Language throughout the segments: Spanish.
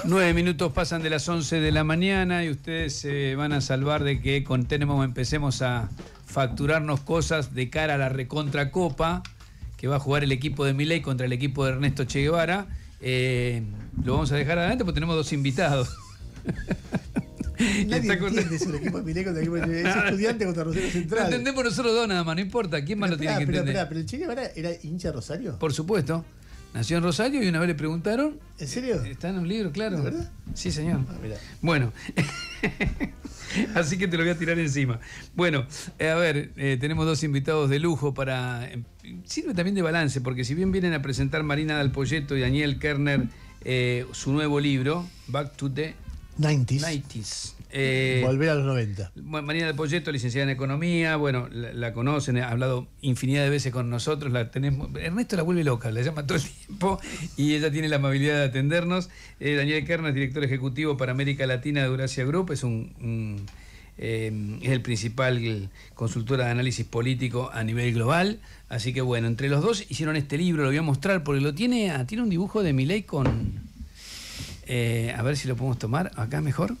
9 minutos pasan de las 11 de la mañana y ustedes se van a salvar de que con Tenemos empecemos a facturarnos cosas de cara a la recontracopa que va a jugar el equipo de Milei contra el equipo de Ernesto Che Guevara. Lo vamos a dejar adelante porque tenemos dos invitados. Nadie entiende si el equipo de Milei contra el equipo de Che Guevara. Es Estudiante contra Rosario Central. Lo entendemos nosotros dos nada más, no importa. ¿Quién más lo tiene que entender? Pero el Che Guevara era hincha de Rosario. Por supuesto. Nació en Rosario y una vez le preguntaron. ¿En serio? Está en un libro, claro. ¿De verdad? Sí, señor. Mirá. Bueno, así que te lo voy a tirar encima. Bueno, a ver, tenemos dos invitados de lujo para... Sirve también de balance, porque si bien vienen a presentar Marina Dal Poyetto y Daniel Kerner su nuevo libro, Back to the 90s. Volver a los 90. Marina Dal Poyetto, licenciada en Economía, bueno, la conocen, ha hablado infinidad de veces con nosotros, la tenemos, Ernesto la vuelve loca, la llama todo el tiempo y ella tiene la amabilidad de atendernos. Daniel Kerner, director ejecutivo para América Latina de Eurasia Group, es el principal consultora de análisis político a nivel global, así que bueno, entre los dos hicieron este libro, lo voy a mostrar porque tiene un dibujo de Milei con... a ver si lo podemos tomar acá mejor.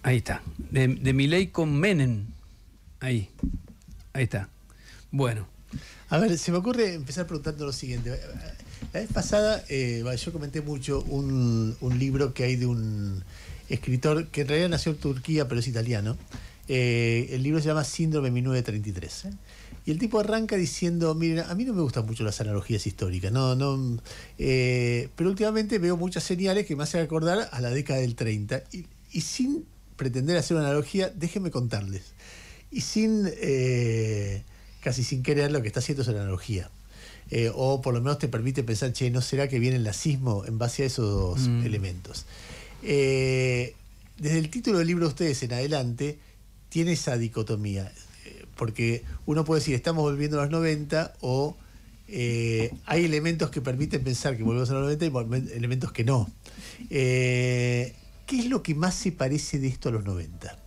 Ahí está, de Milei con Menem. Ahí está. Bueno. A ver, se me ocurre empezar preguntando lo siguiente. La vez pasada yo comenté mucho un libro que hay de un escritor que en realidad nació en Turquía, pero es italiano. El libro se llama Síndrome 1933. Y el tipo arranca diciendo, miren, a mí no me gustan mucho las analogías históricas, pero últimamente veo muchas señales que me hacen acordar a la década del 30. Y sin pretender hacer una analogía, déjenme contarles. Y casi sin querer, lo que está haciendo es una analogía. O por lo menos te permite pensar, ¿no será que viene el nazismo en base a esos elementos? Desde el título del libro de ustedes en adelante, tiene esa dicotomía. Porque uno puede decir, estamos volviendo a los 90, o hay elementos que permiten pensar que volvemos a los 90 y elementos que no. ¿Qué es lo que más se parece de esto a los 90?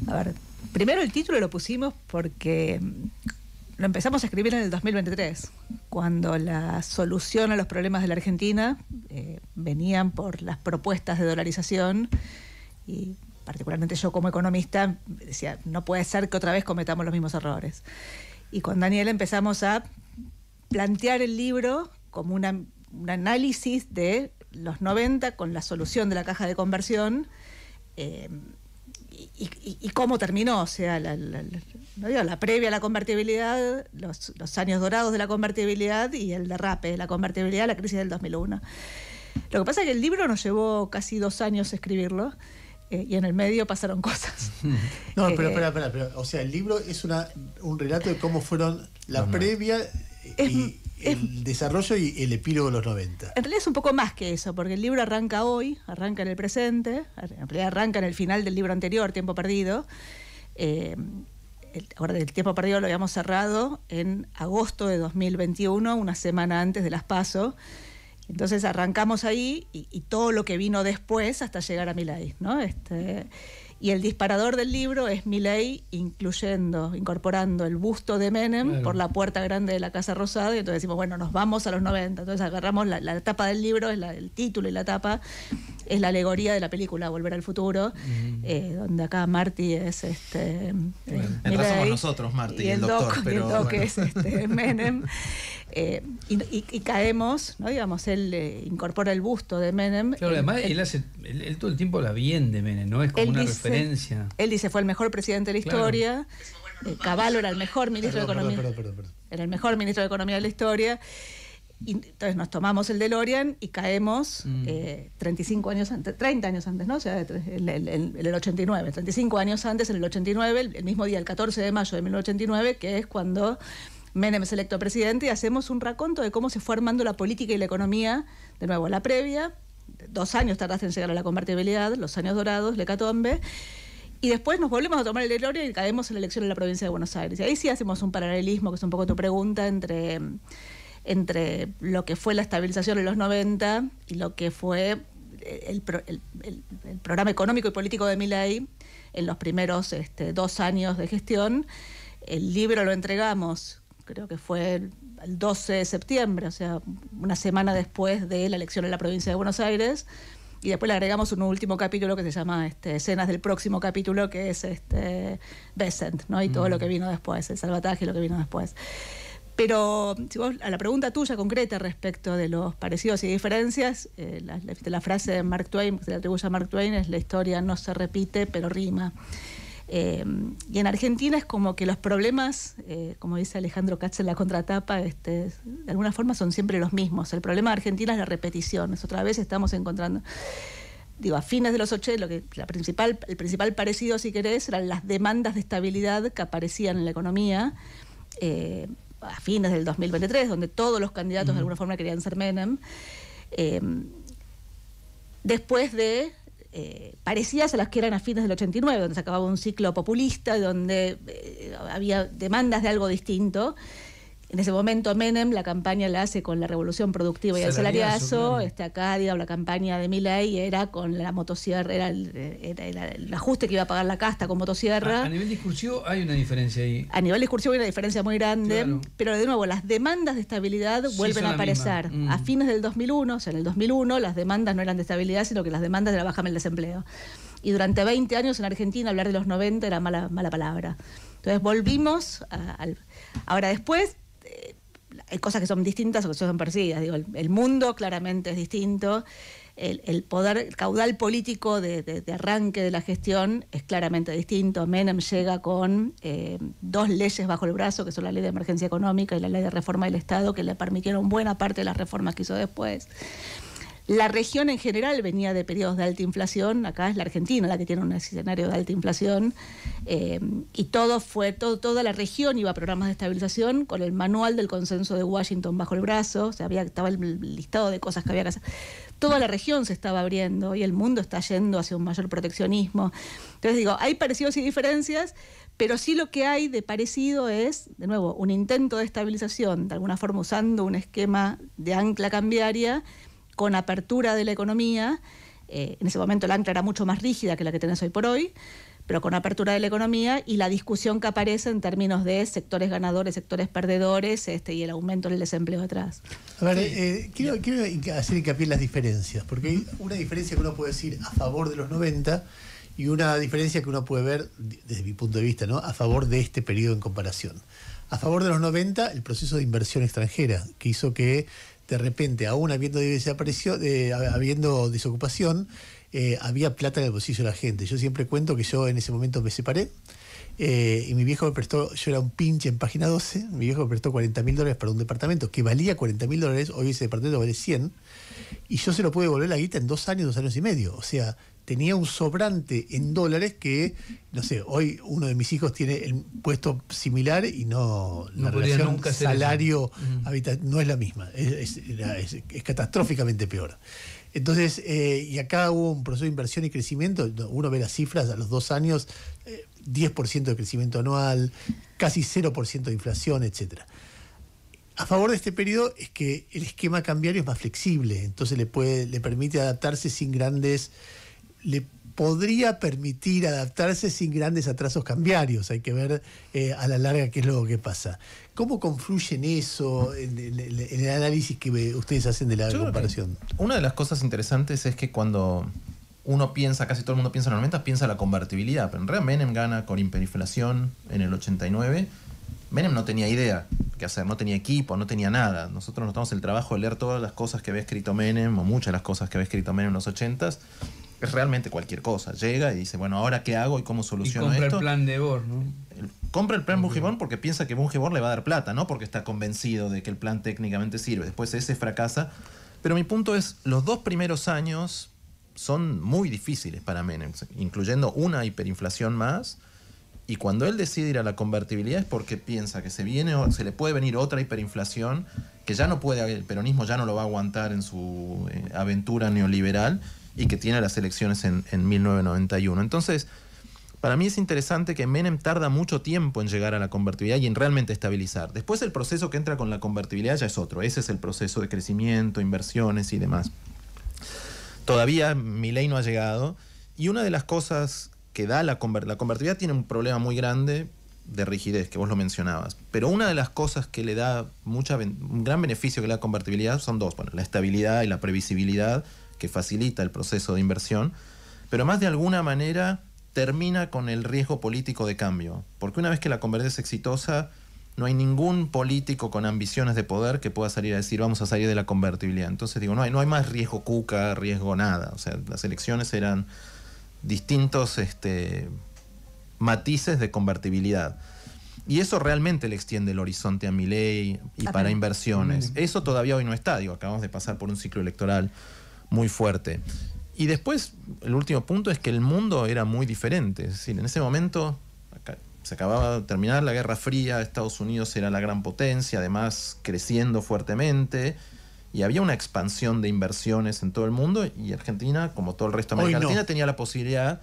A ver, primero el título lo pusimos porque lo empezamos a escribir en el 2023, cuando la solución a los problemas de la Argentina venían por las propuestas de dolarización, y particularmente yo como economista decía, no puede ser que otra vez cometamos los mismos errores. Y con Daniel empezamos a plantear el libro como un análisis de los 90 con la solución de la caja de conversión y cómo terminó, o sea, la previa a la convertibilidad, los años dorados de la convertibilidad y el derrape de la convertibilidad, la crisis del 2001. Lo que pasa es que el libro nos llevó casi 2 años escribirlo y en el medio pasaron cosas. No, pero espera, o sea, el libro es un relato de cómo fueron la previa y el desarrollo y el epílogo de los 90. En realidad es un poco más que eso, porque el libro arranca hoy, arranca en el presente, en realidad arranca en el final del libro anterior, Tiempo Perdido. Ahora, el Tiempo Perdido lo habíamos cerrado en agosto de 2021, una semana antes de las PASO. Entonces arrancamos ahí y todo lo que vino después hasta llegar a Milei, ¿no? Y el disparador del libro es Milei incorporando el busto de Menem, claro, por la puerta grande de la Casa Rosada, y entonces decimos, bueno, nos vamos a los 90. Entonces agarramos la tapa del libro, el título y la tapa, es la alegoría de la película Volver al Futuro, donde acá Marty es Milei, somos nosotros, Marty, y el doctor, pero el doc es Menem. Y caemos, ¿no? Digamos, él incorpora el busto de Menem. Claro, además él todo el tiempo la bien de Menem, ¿no? Es como una referencia. Él dice, fue el mejor presidente de la historia. Cavallo era el mejor ministro de Economía. Era el mejor ministro de Economía de la historia. Y entonces nos tomamos el DeLorean y caemos 35 años antes, 30 años antes, ¿no? O sea, en el 89, 35 años antes, en el 89, el mismo día, el 14 de mayo de 1989, que es cuando Menem es electo presidente, y hacemos un raconto de cómo se fue armando la política y la economía, de nuevo, la previa, 2 años tardaste en llegar a la convertibilidad, los años dorados, la hecatombe, y después nos volvemos a tomar el DeLorean y caemos en la elección en la provincia de Buenos Aires. Y ahí sí hacemos un paralelismo, que es un poco tu pregunta, entre lo que fue la estabilización en los 90 y lo que fue el programa económico y político de Milei en los primeros 2 años de gestión. El libro lo entregamos creo que fue el 12 de septiembre, o sea, una semana después de la elección en la provincia de Buenos Aires. Y después le agregamos un último capítulo que se llama Escenas del próximo capítulo, que es Besant, ¿no? Y todo lo que vino después, el salvataje y lo que vino después. Pero si vos, a la pregunta tuya concreta respecto de los parecidos y diferencias, la frase de Mark Twain, que se le atribuye a Mark Twain, es: la historia no se repite, pero rima. Y en Argentina es como que los problemas, como dice Alejandro Katz en la contratapa, de alguna forma son siempre los mismos. El problema de Argentina es la repetición. Otra vez estamos encontrando, a fines de los 80, el principal parecido, si querés, eran las demandas de estabilidad que aparecían en la economía a fines del 2023, donde todos los candidatos de alguna forma querían ser Menem. Después de parecidas a las que eran a fines del 89, donde se acababa un ciclo populista, donde había demandas de algo distinto. En ese momento Menem la campaña la hace con la revolución productiva y el salariazo. Acá, la campaña de Milei era con la motosierra, era el ajuste que iba a pagar la casta con motosierra. A nivel discursivo hay una diferencia ahí. A nivel discursivo hay una diferencia muy grande, claro. Pero de nuevo, las demandas de estabilidad vuelven a aparecer. A fines del 2001, o sea, en el 2001, las demandas no eran de estabilidad, sino que las demandas de la baja del desempleo. Y durante 20 años en Argentina hablar de los 90 era mala palabra. Entonces volvimos ahora después. Hay cosas que son distintas o que son parecidas. El mundo claramente es distinto. El caudal político de arranque de la gestión es claramente distinto. Menem llega con 2 leyes bajo el brazo, que son la ley de emergencia económica y la ley de reforma del Estado, que le permitieron buena parte de las reformas que hizo después. La región en general venía de periodos de alta inflación. Acá es la Argentina la que tiene un escenario de alta inflación, y toda la región iba a programas de estabilización con el manual del consenso de Washington bajo el brazo. O sea, estaba el listado de cosas que había que hacer. Toda la región se estaba abriendo y el mundo está yendo hacia un mayor proteccionismo. Entonces hay parecidos y diferencias, pero sí lo que hay de parecido es, de nuevo, un intento de estabilización, de alguna forma usando un esquema de ancla cambiaria con apertura de la economía. En ese momento el ancla era mucho más rígida que la que tenés hoy por hoy, pero con apertura de la economía y la discusión que aparece en términos de sectores ganadores, sectores perdedores, y el aumento del desempleo atrás. A ver, quiero hacer hincapié en las diferencias, porque hay una diferencia que uno puede decir a favor de los 90 y una diferencia que uno puede ver, desde mi punto de vista, ¿no?, a favor de este periodo en comparación. A favor de los 90, el proceso de inversión extranjera, que hizo que de repente, aún habiendo habiendo desocupación, había plata en el bolsillo de la gente. Yo siempre cuento que yo en ese momento me separé, y mi viejo me prestó, yo era un pinche en Página 12, mi viejo me prestó $40.000 para un departamento que valía $40.000, hoy ese departamento vale 100, y yo se lo pude devolver la guita en 2 años y medio. O sea, tenía un sobrante en dólares que, no sé, hoy uno de mis hijos tiene el puesto similar y no la relación salario no es la misma, es catastróficamente peor. Entonces, y acá hubo un proceso de inversión y crecimiento. Uno ve las cifras a los 2 años, 10% de crecimiento anual, casi 0% de inflación, etcétera. A favor de este periodo es que el esquema cambiario es más flexible, entonces le permite adaptarse le podría permitir adaptarse sin grandes atrasos cambiarios. Hay que ver a la larga qué es lo que pasa. ¿Cómo confluye en eso, en el análisis que ustedes hacen de la comparación? Una de las cosas interesantes es que cuando uno piensa, casi todo el mundo piensa en los 90, piensa la convertibilidad, pero en realidad Menem gana con hiperinflación en el 89. Menem no tenía idea qué hacer, no tenía equipo, no tenía nada. Nosotros nos tomamos el trabajo de leer todas las cosas que había escrito Menem, o muchas de las cosas que había escrito Menem en los 80s. Es realmente cualquier cosa. Llega y dice, bueno, ¿ahora qué hago y cómo soluciono esto? Y compra el plan de Bohr, ¿no? Compra el plan Bujibón porque piensa que Bujibón le va a dar plata, no porque está convencido de que el plan técnicamente sirve. Después ese fracasa. Pero mi punto es, los 2 primeros años son muy difíciles para Menem, incluyendo una hiperinflación más. Y cuando él decide ir a la convertibilidad es porque piensa que se le puede venir otra hiperinflación, que ya no puede, el peronismo ya no lo va a aguantar en su aventura neoliberal, y que tiene las elecciones en 1991. Entonces, para mí es interesante que Menem tarda mucho tiempo en llegar a la convertibilidad y en realmente estabilizar. Después el proceso que entra con la convertibilidad ya es otro. Ese es el proceso de crecimiento, inversiones y demás. Todavía Milei no ha llegado. Y una de las cosas que da la convertibilidad tiene un problema muy grande, de rigidez, que vos lo mencionabas. Pero una de las cosas que le da un gran beneficio que le da convertibilidad son dos. Bueno, la estabilidad y la previsibilidad, que facilita el proceso de inversión, pero más de alguna manera termina con el riesgo político de cambio. Porque una vez que la convertibilidad es exitosa, no hay ningún político con ambiciones de poder que pueda salir a decir vamos a salir de la convertibilidad. Entonces digo, no hay más riesgo cuca, riesgo nada. O sea, las elecciones eran distintos matices de convertibilidad. Y eso realmente le extiende el horizonte a Milei y para inversiones. Eso todavía hoy no está. Digo, acabamos de pasar por un ciclo electoral muy fuerte. Y después, el último punto es que el mundo era muy diferente. Es decir, en ese momento se acababa de terminar la Guerra Fría, Estados Unidos era la gran potencia, además creciendo fuertemente, y había una expansión de inversiones en todo el mundo, y Argentina, como todo el resto de América Latina, tenía la posibilidad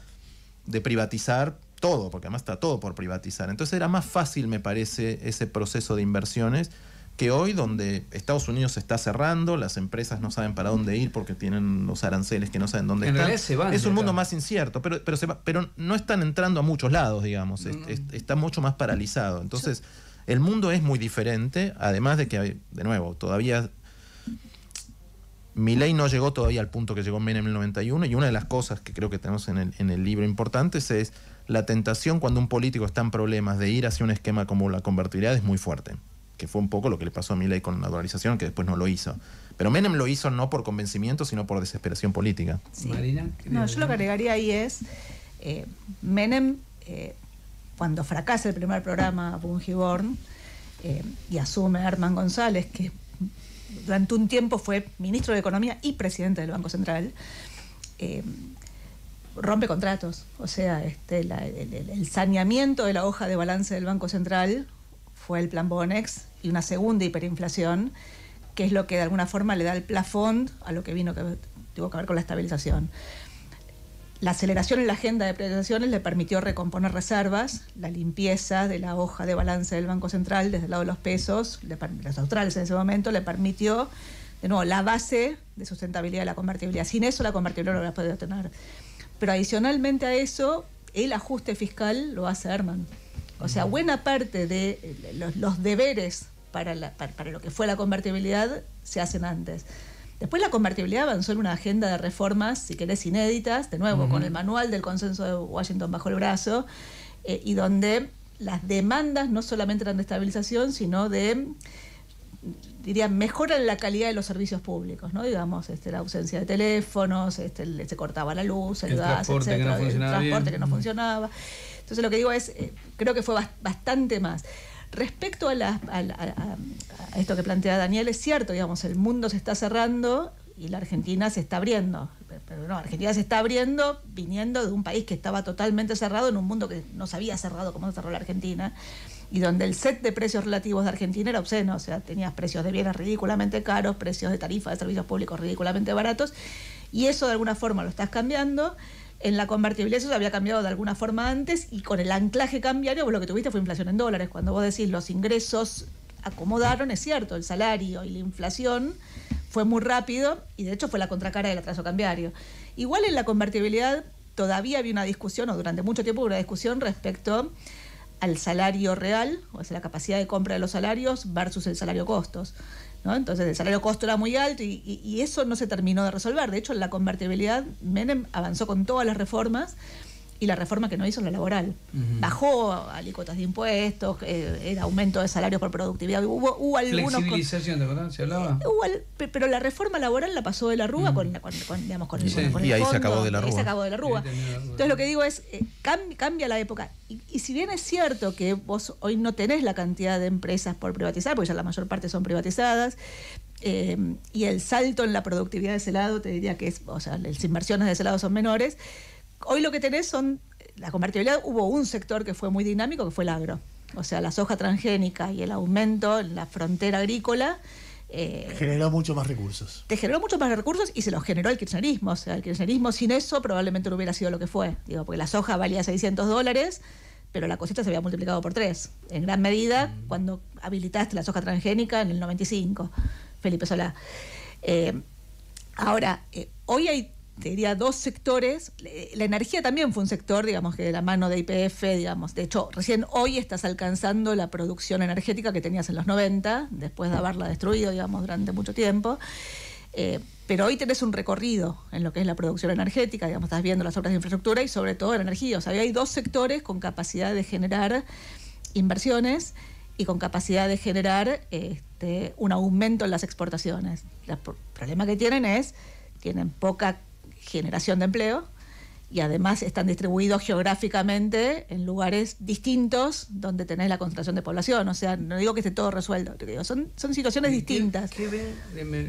de privatizar todo, porque además está todo por privatizar. Entonces era más fácil, me parece, ese proceso de inversiones que hoy, donde Estados Unidos se está cerrando, las empresas no saben para dónde ir porque tienen los aranceles que no saben dónde están. Se van es un mundo más incierto, pero no están entrando a muchos lados, digamos. Está mucho más paralizado. Entonces, el mundo es muy diferente, además de que, de nuevo, todavía Milei no llegó todavía al punto que llegó Menem en el 91, y una de las cosas que creo que tenemos en el libro importantes es la tentación cuando un político está en problemas de ir hacia un esquema como la convertibilidad es muy fuerte, que fue un poco lo que le pasó a Milei con la dolarización, que después no lo hizo. Pero Menem lo hizo no por convencimiento, sino por desesperación política. Sí. Marina, no, yo lo que agregaría ahí es, Menem, cuando fracasa el primer programa Bungiborn, y asume a Herman González, que durante un tiempo fue ministro de Economía y presidente del Banco Central, rompe contratos. O sea, el saneamiento de la hoja de balance del Banco Central fue el plan Bonex y una segunda hiperinflación, que es lo que de alguna forma le da el plafond a lo que tuvo que ver con la estabilización. La aceleración en la agenda de privatizaciones le permitió recomponer reservas, la limpieza de la hoja de balance del Banco Central desde el lado de los pesos, los australes en ese momento, le permitió, de nuevo, la base de sustentabilidad de la convertibilidad. Sin eso la convertibilidad no la hubiera podido tener. Pero adicionalmente a eso, el ajuste fiscal lo hace Herman. O sea, buena parte de los deberes para lo que fue la convertibilidad se hacen antes. Después la convertibilidad avanzó en una agenda de reformas, si querés, inéditas, de nuevo, con el manual del consenso de Washington bajo el brazo, y donde las demandas no solamente eran de estabilización, sino de, diría, mejora en la calidad de los servicios públicos, ¿no? Digamos, la ausencia de teléfonos, se cortaba la luz, el gas, etcétera, el transporte que no funcionaba. Entonces lo que digo es, creo que fue bastante más. Respecto a esto que plantea Daniel, es cierto, digamos, el mundo se está cerrando y la Argentina se está abriendo. Pero no, Argentina se está abriendo viniendo de un país que estaba totalmente cerrado en un mundo que no se había cerrado como se cerró la Argentina, y donde el set de precios relativos de Argentina era obsceno. O sea, tenías precios de bienes ridículamente caros, precios de tarifas de servicios públicos ridículamente baratos, y eso de alguna forma lo estás cambiando. En la convertibilidad eso se había cambiado de alguna forma antes, y con el anclaje cambiario vos lo que tuviste fue inflación en dólares. Cuando vos decís los ingresos acomodaron, es cierto, el salario y la inflación fue muy rápido, y de hecho fue la contracara del atraso cambiario. Igual en la convertibilidad todavía había una discusión, o durante mucho tiempo hubo una discusión respecto al salario real, o sea, la capacidad de compra de los salarios versus el salario costos, ¿no? Entonces el salario costo era muy alto y eso no se terminó de resolver. De hecho, en la convertibilidad Menem avanzó con todas las reformas, y la reforma que no hizo es la laboral. Bajó alícuotas de impuestos, el aumento de salarios por productividad. Hubo algunos... Flexibilización, ¿de verdad? ¿Se hablaba? Pero la reforma laboral la pasó de la Rúa con el y ahí fondo, se acabó de la Rúa. Ahí se acabó de la Rúa. Entonces lo que digo es, cambia la época. Y si bien es cierto que vos hoy no tenés la cantidad de empresas por privatizar, porque ya la mayor parte son privatizadas, y el salto en la productividad de ese lado, te diría que las inversiones de ese lado son menores. Hoy lo que tenés son, la convertibilidad, hubo un sector que fue muy dinámico, que fue el agro. O sea, la soja transgénica y el aumento en la frontera agrícola. Generó mucho más recursos. Te generó mucho más recursos y se los generó el kirchnerismo. O sea, el kirchnerismo sin eso probablemente no hubiera sido lo que fue. Porque la soja valía $600, pero la cosecha se había multiplicado por 3. En gran medida, cuando habilitaste la soja transgénica en el 95, Felipe Solá. Ahora, hoy hay te diría, dos sectores. La energía también fue un sector, digamos, que de la mano de YPF, digamos. De hecho, recién hoy estás alcanzando la producción energética que tenías en los 90, después de haberla destruido, digamos, durante mucho tiempo. Pero hoy tenés un recorrido en lo que es la producción energética, digamos, estás viendo las obras de infraestructura y sobre todo la energía. O sea, hay dos sectores con capacidad de generar inversiones y con capacidad de generar un aumento en las exportaciones. El problema que tienen poca generación de empleo y además están distribuidos geográficamente en lugares distintos donde tenés la concentración de población. O sea, no digo que esté todo resuelto, digo, son situaciones distintas.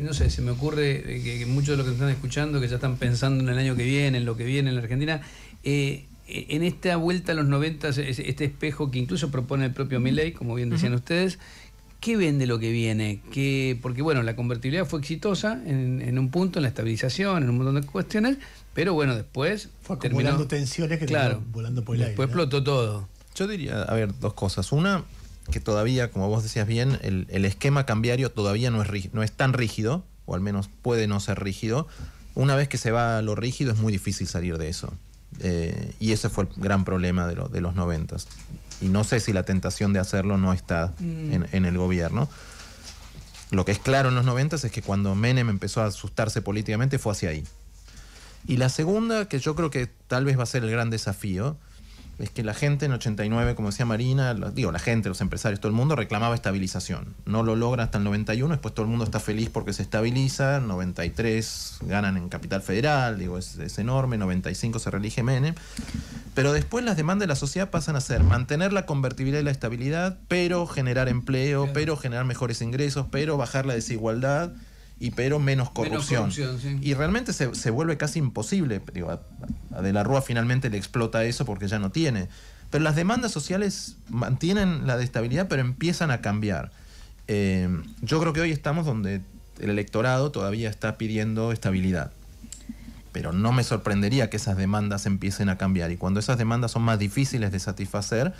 No sé, se me ocurre que muchos de los que están escuchando, que ya están pensando en el año que viene, en lo que viene en la Argentina, en esta vuelta a los 90, este espejo que incluso propone el propio Milei, como bien decían ustedes, ¿qué ven de lo que viene? Porque bueno, la convertibilidad fue exitosa en un punto, en la estabilización, en un montón de cuestiones, pero bueno, después fue acumulando tensiones que terminaron volando por el aire. Después explotó todo. Yo diría, a ver, dos cosas. Una, que todavía, como vos decías bien, el esquema cambiario todavía no es tan rígido, o al menos puede no ser rígido. Una vez que se va a lo rígido es muy difícil salir de eso. Y ese fue el gran problema de los 90s. Y no sé si la tentación de hacerlo no está en el gobierno. Lo que es claro en los 90s es que cuando Menem empezó a asustarse políticamente fue hacia ahí. Y la segunda, que yo creo que tal vez va a ser el gran desafío, es que la gente en 89, como decía Marina, la gente, los empresarios, todo el mundo reclamaba estabilización. No lo logra hasta el 91, después todo el mundo está feliz porque se estabiliza, 93 ganan en Capital Federal, es enorme, 95 se reelige Menem. Pero después las demandas de la sociedad pasan a ser mantener la convertibilidad y la estabilidad, pero generar empleo, claro, pero generar mejores ingresos, pero bajar la desigualdad, pero menos corrupción. Sí. Y realmente se vuelve casi imposible. A De la Rúa finalmente le explota eso porque ya no tiene. Pero las demandas sociales mantienen la estabilidad, pero empiezan a cambiar. Yo creo que hoy estamos donde el electorado todavía está pidiendo estabilidad. Pero no me sorprendería que esas demandas empiecen a cambiar. Y cuando esas demandas son más difíciles de satisfacer,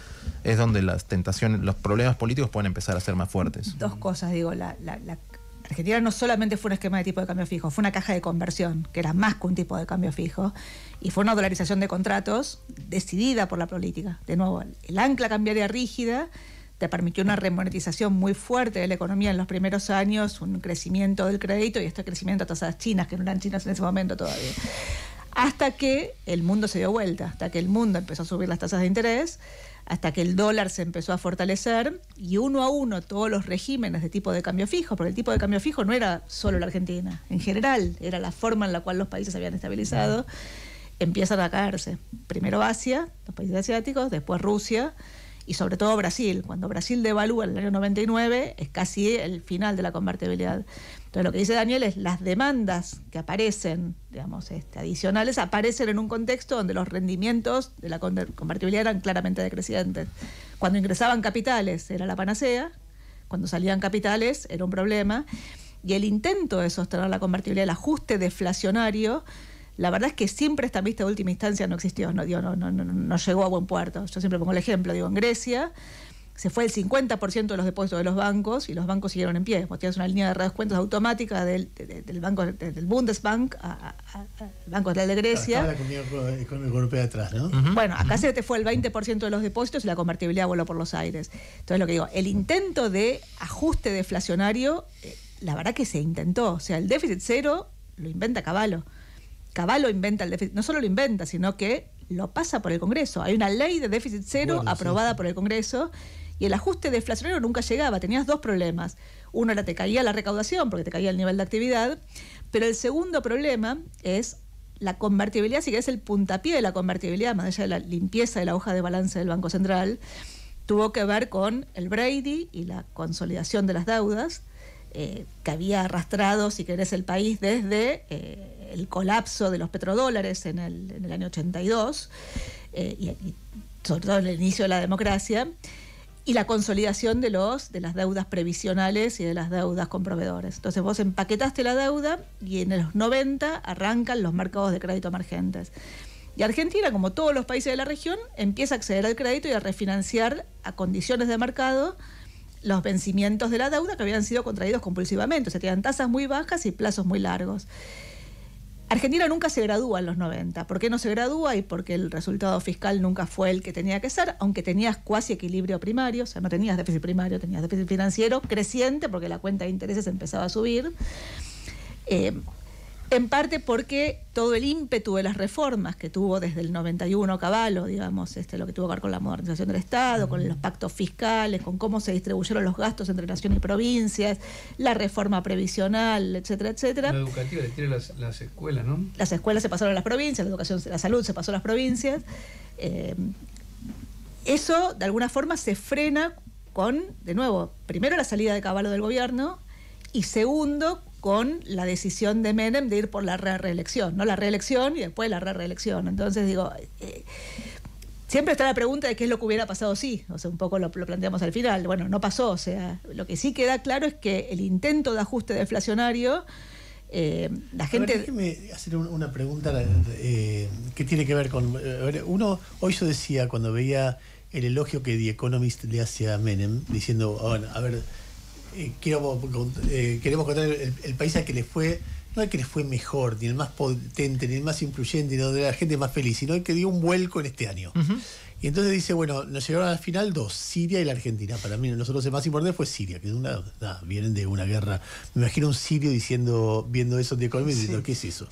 es donde las tentaciones, los problemas políticos pueden empezar a ser más fuertes. Dos cosas, la Argentina no solamente fue un esquema de tipo de cambio fijo, fue una caja de conversión, que era más que un tipo de cambio fijo, y fue una dolarización de contratos decidida por la política. De nuevo, el ancla cambiaria rígida te permitió una remonetización muy fuerte de la economía en los primeros años, un crecimiento del crédito y este crecimiento a tasas chinas, que no eran chinas en ese momento todavía. Hasta que el mundo se dio vuelta, hasta que el mundo empezó a subir las tasas de interés, hasta que el dólar se empezó a fortalecer y uno a uno todos los regímenes de tipo de cambio fijo, porque el tipo de cambio fijo no era solo la Argentina, en general era la forma en la cual los países se habían estabilizado, empiezan a caerse. Primero Asia, los países asiáticos, después Rusia y sobre todo Brasil. Cuando Brasil devalúa en el año 99 es casi el final de la convertibilidad. Entonces lo que dice Daniel es las demandas que aparecen, digamos, adicionales, aparecen en un contexto donde los rendimientos de la convertibilidad eran claramente decrecientes. Cuando ingresaban capitales era la panacea, cuando salían capitales era un problema, y el intento de sostener la convertibilidad, el ajuste deflacionario, la verdad es que siempre esta vista de última instancia no existió, no llegó a buen puerto. Yo siempre pongo el ejemplo, en Grecia se fue el 50% de los depósitos de los bancos y los bancos siguieron en pie. Vos tienes una línea de redescuentos automática del banco del Bundesbank al Banco Central de Grecia. Estaba la Comunidad Económica Europea detrás, ¿no? Bueno, acá se te fue el 20% de los depósitos y la convertibilidad voló por los aires. Entonces lo que digo, el intento de ajuste deflacionario, la verdad que se intentó. O sea, el déficit cero lo inventa Cavallo. Cavallo inventa el déficit, no solo lo inventa, sino que lo pasa por el Congreso. Hay una ley de déficit cero aprobada por el Congreso y el ajuste deflacionario nunca llegaba. Tenías dos problemas. Uno era te caía la recaudación porque te caía el nivel de actividad, pero el segundo problema es la convertibilidad, si querés el puntapié de la convertibilidad, más allá de la limpieza de la hoja de balance del Banco Central, tuvo que ver con el Brady y la consolidación de las deudas que había arrastrado, si querés, el país desde el colapso de los petrodólares en el año 82 y sobre todo en el inicio de la democracia, y la consolidación de las deudas previsionales y de las deudas con proveedores. Entonces vos empaquetaste la deuda y en los 90 arrancan los mercados de crédito emergentes. Y Argentina, como todos los países de la región, empieza a acceder al crédito y a refinanciar a condiciones de mercado los vencimientos de la deuda que habían sido contraídos compulsivamente. O sea, tenían tasas muy bajas y plazos muy largos. Argentina nunca se gradúa en los 90. ¿Por qué no se gradúa? Y porque el resultado fiscal nunca fue el que tenía que ser, aunque tenías cuasi equilibrio primario, o sea, no tenías déficit primario, tenías déficit financiero creciente porque la cuenta de intereses empezaba a subir. En parte porque todo el ímpetu de las reformas que tuvo desde el 91 Cavallo, digamos, lo que tuvo que ver con la modernización del Estado, con los pactos fiscales, con cómo se distribuyeron los gastos entre nación y provincias, la reforma previsional, etcétera, etcétera. La educativa, tiene las escuelas, ¿no? Las escuelas se pasaron a las provincias, la educación, la salud se pasó a las provincias. Eso, de alguna forma, se frena con, de nuevo, primero la salida de Cavallo del gobierno y segundo, con la decisión de Menem de ir por la reelección, ¿no? La reelección y después la reelección. Entonces, digo, siempre está la pregunta de qué es lo que hubiera pasado si, o sea, un poco lo planteamos al final. Bueno, no pasó, o sea, lo que sí queda claro es que el intento de ajuste deflacionario, la gente... A ver, déjeme hacer una pregunta que tiene que ver con... uno, hoy yo decía, cuando veía el elogio que The Economist le hace a Menem, diciendo, bueno, a ver... queremos contar el país al que le fue, no al que le fue mejor, ni el más potente, ni el más influyente, ni donde la gente más feliz, sino el que dio un vuelco en este año. Y entonces dice, bueno, nos llegaron al final dos, Siria y la Argentina. Para mí, nosotros el más importante fue Siria, que vienen de una guerra. Me imagino un sirio viendo eso de Economía y diciendo, ¿qué es eso?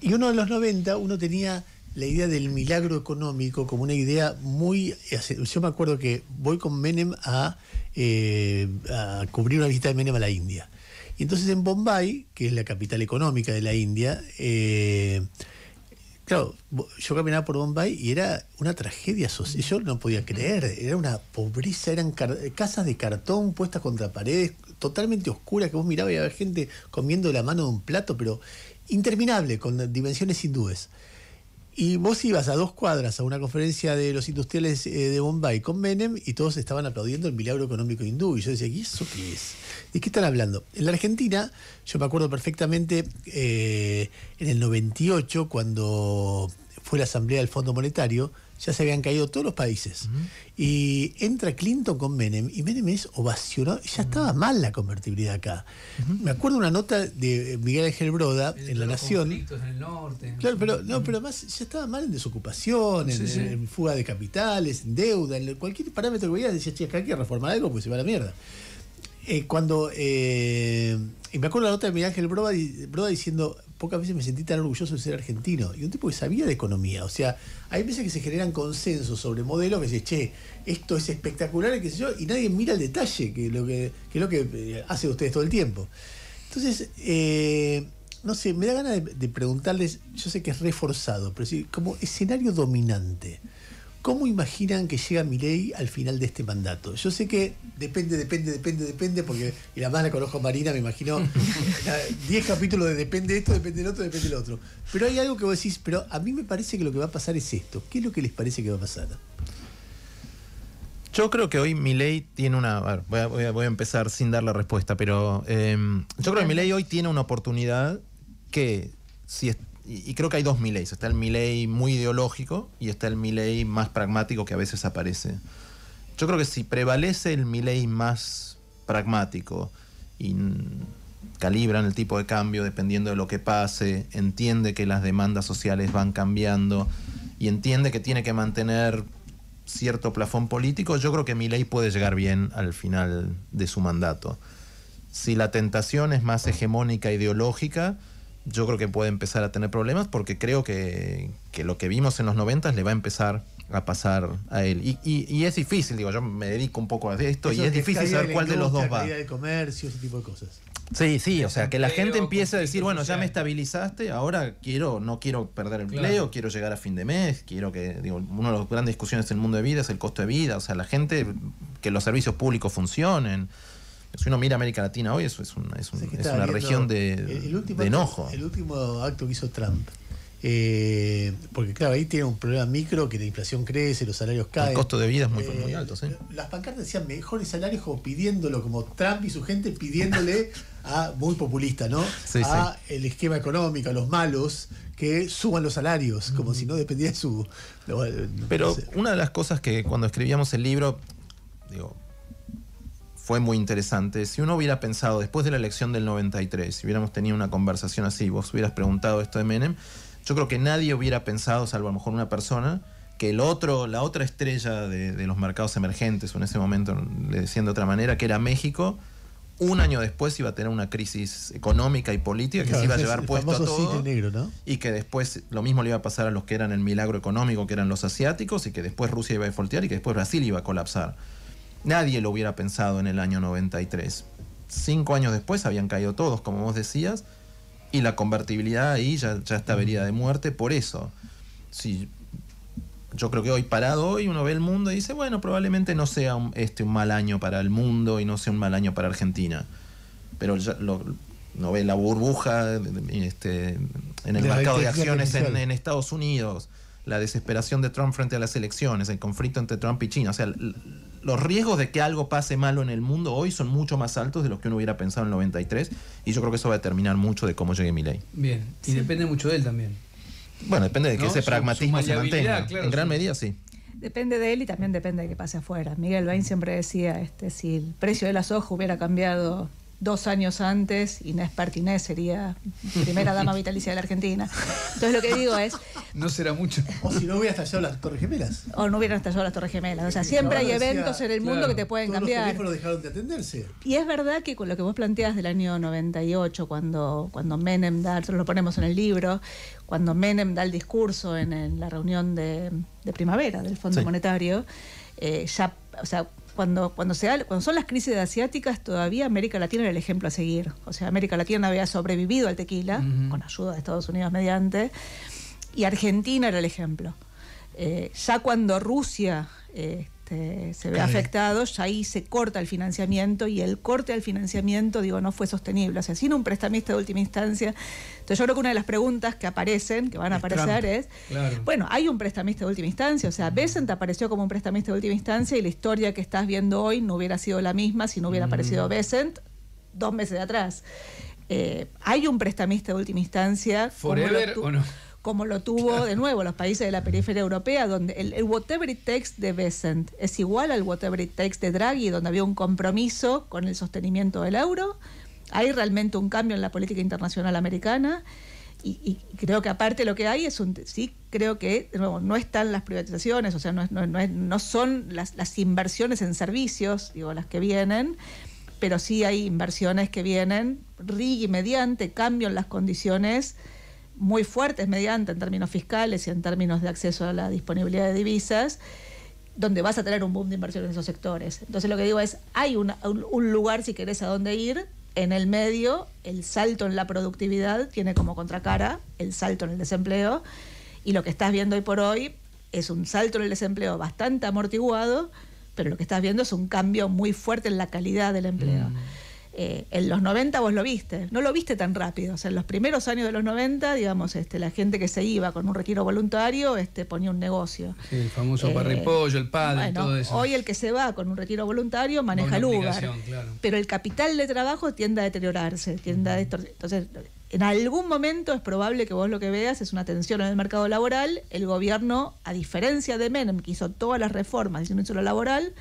Y uno de los 90, uno tenía la idea del milagro económico como una idea muy... Yo me acuerdo que voy con Menem a cubrir una visita de Menem a la India. Y entonces en Bombay, que es la capital económica de la India, claro, yo caminaba por Bombay y era una tragedia social. Yo no podía creer, era una pobreza, eran casas de cartón puestas contra paredes, totalmente oscuras, que vos mirabas y había gente comiendo la mano de un plato, pero interminable, con dimensiones hindúes. Y vos ibas a 2 cuadras a una conferencia de los industriales de Bombay con Menem y todos estaban aplaudiendo el milagro económico hindú. Y yo decía, ¿y eso qué es? ¿De qué están hablando? En la Argentina, yo me acuerdo perfectamente, en el 98, cuando fue la asamblea del Fondo Monetario, ya se habían caído todos los países. Y entra Clinton con Menem, y Menem es ovacionado. Ya estaba mal la convertibilidad acá. Me acuerdo una nota de Miguel Ángel Broda en La Nación. Conflictos en el norte. Claro, pero además ya estaba mal en desocupación, en fuga de capitales, en deuda, en cualquier parámetro que veía, decía, che, acá hay que reformar algo, pues se va a la mierda. Y me acuerdo la nota de Miguel Ángel Broda diciendo, pocas veces me sentí tan orgulloso de ser argentino. Y un tipo que sabía de economía. O sea, hay veces que se generan consensos sobre modelos que dicen, che, esto es espectacular, y qué sé yo, y nadie mira el detalle, que es lo que hace ustedes todo el tiempo. Entonces, no sé, me da ganas de preguntarles, yo sé que es reforzado, pero sí, como escenario dominante, ¿cómo imaginan que llega Milei al final de este mandato? Yo sé que depende, porque, y la más la conozco a Marina, me imagino 10 capítulos de depende esto, depende del otro, depende del otro. Pero hay algo que vos decís, pero a mí me parece que lo que va a pasar es esto. ¿Qué es lo que les parece que va a pasar? Yo creo que hoy Milei tiene una... A ver, voy a empezar sin dar la respuesta, pero yo creo que Milei hoy tiene una oportunidad que, y creo que hay 2 Mileis. Está el Milei muy ideológico y está el Milei más pragmático que a veces aparece. Yo creo que si prevalece el Milei más pragmático y calibran el tipo de cambio dependiendo de lo que pase, entiende que las demandas sociales van cambiando y entiende que tiene que mantener cierto plafón político, yo creo que Milei puede llegar bien al final de su mandato. Si la tentación es más hegemónica ideológica, yo creo que puede empezar a tener problemas, porque creo que lo que vimos en los 90 le va a empezar a pasar a él. Y es difícil, digo, yo me dedico un poco a esto, y es difícil saber cuál de los dos va. De comercio, ese tipo de cosas. Sí, o sea, que la gente empiece a decir, bueno, ya me estabilizaste, ahora no quiero perder el empleo, quiero llegar a fin de mes, quiero que, digo, una de las grandes discusiones del mundo de vida es el costo de vida, o sea, la gente, que los servicios públicos funcionen. Si uno mira América Latina hoy, eso es una región de enojo. El último acto que hizo Trump, porque claro, ahí tiene un problema micro, que la inflación crece, los salarios caen. El costo de vida es muy alto, ¿sí? Las pancartas decían mejores salarios, como pidiéndolo, como Trump y su gente pidiéndole muy populista, ¿no? El esquema económico, a los malos, que suban los salarios, como si no dependiera de su... Pero una de las cosas que cuando escribíamos el libro, digo, fue muy interesante. Si uno hubiera pensado, después de la elección del 93, si hubiéramos tenido una conversación así, vos hubieras preguntado esto de Menem, yo creo que nadie hubiera pensado, salvo a lo mejor una persona, que la otra estrella de los mercados emergentes, o en ese momento, le decían de otra manera, que era México, un año después iba a tener una crisis económica y política que se iba a llevar puesto a todo, negro, ¿no? y que después lo mismo le iba a pasar a los que eran el milagro económico, que eran los asiáticos, y que después Rusia iba a defaultear y que después Brasil iba a colapsar. Nadie lo hubiera pensado en el año 93. 5 años después habían caído todos, como vos decías, y la convertibilidad ahí ya está herida de muerte por eso. Sí, yo creo que hoy, parado hoy, uno ve el mundo y dice, bueno, probablemente no sea un mal año para el mundo y no sea un mal año para Argentina. Pero no ve la burbuja en el mercado de acciones en Estados Unidos, la desesperación de Trump frente a las elecciones, el conflicto entre Trump y China. O sea, los riesgos de que algo pase malo en el mundo hoy son mucho más altos de los que uno hubiera pensado en el 93, y yo creo que eso va a determinar mucho de cómo llegue Milei. Bien, y depende mucho de él también. Bueno, depende de que ese pragmatismo se mantenga. Claro, en gran medida, sí. Depende de él y también depende de qué pase afuera. Miguel Bain siempre decía, si el precio de la soja hubiera cambiado 2 años antes, Inés Pertinés sería primera dama vitalicia de la Argentina. Entonces lo que digo es... No será mucho. O si no hubiera estallado las Torres Gemelas. O no hubieran estallado las Torres Gemelas. O sea, siempre hay eventos en el mundo que te pueden cambiar. Los teléfonos dejaron de atenderse. Y es verdad que con lo que vos planteas del año 98, cuando Menem da, nosotros lo ponemos en el libro, cuando Menem da el discurso en la reunión de primavera del Fondo Monetario, ya, o sea, cuando son las crisis asiáticas, todavía América Latina era el ejemplo a seguir. O sea, América Latina había sobrevivido al tequila, con ayuda de Estados Unidos mediante, y Argentina era el ejemplo. Ya cuando Rusia se ve afectado, ya ahí se corta el financiamiento, y el corte al financiamiento, no fue sostenible. O sea, sin un prestamista de última instancia. Entonces yo creo que una de las preguntas que van a aparecer es, bueno, hay un prestamista de última instancia. O sea, Bessent apareció como un prestamista de última instancia, y la historia que estás viendo hoy no hubiera sido la misma si no hubiera aparecido Bessent 2 meses de atrás. Hay un prestamista de última instancia. ¿Forever o no? Como lo tuvo, de nuevo, los países de la periferia europea, donde el whatever it takes de Bessent es igual al whatever it takes de Draghi, donde había un compromiso con el sostenimiento del euro. Hay realmente un cambio en la política internacional americana, y creo que aparte lo que hay es creo que, de nuevo, no están las privatizaciones, o sea, no son las inversiones en servicios, las que vienen, pero sí hay inversiones que vienen, RIGI mediante, cambio en las condiciones muy fuertes mediante en términos fiscales y en términos de acceso a la disponibilidad de divisas, donde vas a tener un boom de inversión en esos sectores. Entonces lo que digo es, hay un lugar, si querés, a dónde ir. En el medio, el salto en la productividad tiene como contracara el salto en el desempleo, y lo que estás viendo hoy por hoy es un salto en el desempleo bastante amortiguado, pero lo que estás viendo es un cambio muy fuerte en la calidad del empleo. En los 90 vos lo viste, no lo viste tan rápido. O sea, en los primeros años de los 90, la gente que se iba con un retiro voluntario ponía un negocio. Sí, el famoso parripollo, el padre, todo eso. Hoy el que se va con un retiro voluntario maneja el Uber. Claro. Pero el capital de trabajo tiende a deteriorarse, entonces, en algún momento es probable que vos lo que veas es una tensión en el mercado laboral. El gobierno, a diferencia de Menem, que hizo todas las reformas y no hizo lo laboral,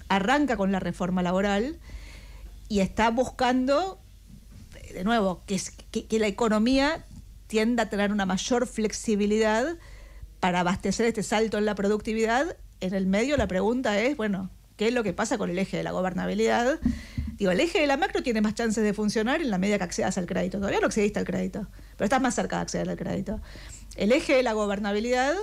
arranca con la reforma laboral y está buscando, de nuevo, que la economía tienda a tener una mayor flexibilidad para abastecer este salto en la productividad. En el medio la pregunta es, bueno, ¿qué es lo que pasa con el eje de la gobernabilidad? El eje de la macro tiene más chances de funcionar en la medida que accedas al crédito. Todavía no accediste al crédito, pero estás más cerca de acceder al crédito. El eje de la gobernabilidad,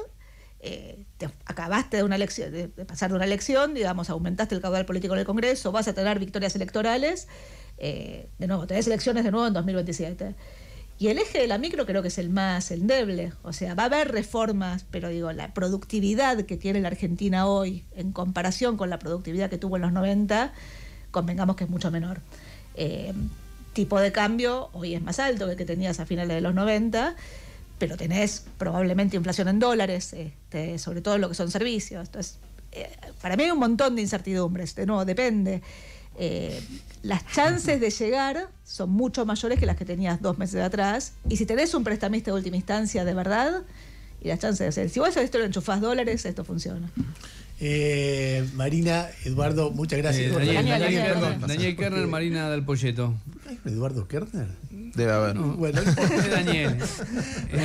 te acabaste de pasar de una elección, aumentaste el caudal político en el Congreso, vas a tener victorias electorales, de nuevo, tenés elecciones de nuevo en 2027. Y el eje de la micro creo que es el más endeble. O sea, va a haber reformas, pero la productividad que tiene la Argentina hoy en comparación con la productividad que tuvo en los 90, convengamos que es mucho menor. Tipo de cambio hoy es más alto que el que tenías a finales de los 90, pero tenés probablemente inflación en dólares, sobre todo en lo que son servicios. Entonces, para mí hay un montón de incertidumbres. De nuevo, depende. Las chances de llegar son mucho mayores que las que tenías 2 meses atrás, y si tenés un prestamista de última instancia de verdad, y las chances de hacer. Si vos a esto lo enchufás dólares, esto funciona. Marina, Eduardo, muchas gracias. Daniel Kerner, Marina Dal Poyeto. ¿Hay un Eduardo Kerner? Debe haber. No, Bueno, Daniel.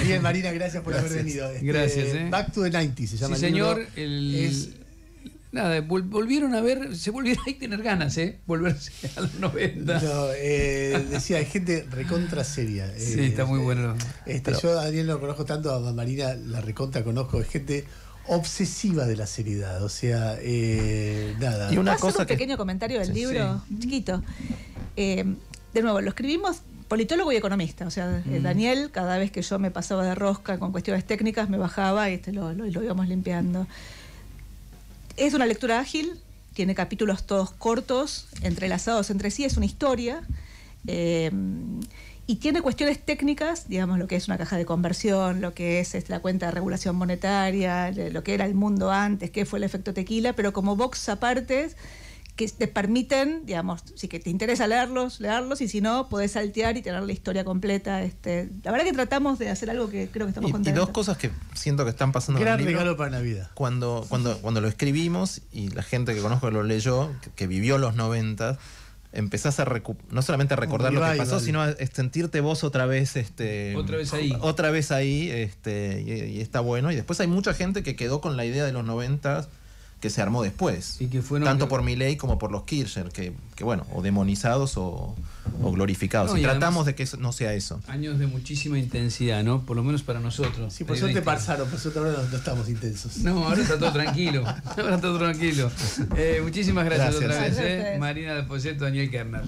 Bien, Marina, gracias por haber venido. Gracias. Back to the 90s se llama. Sí, señor. Nada, volvieron a ver, se volvieron a tener ganas, volverse a los 90. No, decía, hay gente recontra seria. Sí, está muy bueno. Yo a Daniel no lo conozco tanto, a Marina la recontra conozco, es gente obsesiva de la seriedad, o sea, nada. Y una ¿Puedo cosa hacer un pequeño comentario del libro? Chiquito. De nuevo, lo escribimos politólogo y economista, o sea, Daniel, cada vez que yo me pasaba de rosca con cuestiones técnicas, me bajaba y lo íbamos limpiando. Es una lectura ágil, tiene capítulos todos cortos, entrelazados entre sí, es una historia, y tiene cuestiones técnicas, digamos, lo que es una caja de conversión, lo que es la cuenta de regulación monetaria, lo que era el mundo antes, qué fue el efecto tequila, pero como box aparte, que te permiten, digamos, si que te interesa leerlos, y si no, podés saltear y tener la historia completa. La verdad que tratamos de hacer algo que creo que estamos contentos. Y dos cosas que siento que están pasando en el libro. Gran regalo para Navidad. Cuando lo escribimos y la gente que conozco lo leyó, que vivió los 90, empezás a no solamente a recordar lo que pasó, sino a sentirte vos otra vez otra vez ahí, y está bueno. Y después hay mucha gente que quedó con la idea de los 90 que se armó después, y que fueron tanto por Milei como por los Kirchner, que bueno, o demonizados o glorificados. No, y y tratamos de que no sea eso. Años de muchísima intensidad, ¿no? Por lo menos para nosotros. Sí, por suerte pasaron, por suerte ahora no estamos intensos. No, ahora está todo tranquilo. Muchísimas gracias otra vez. Marina Dal Poyeto, Daniel Kerner.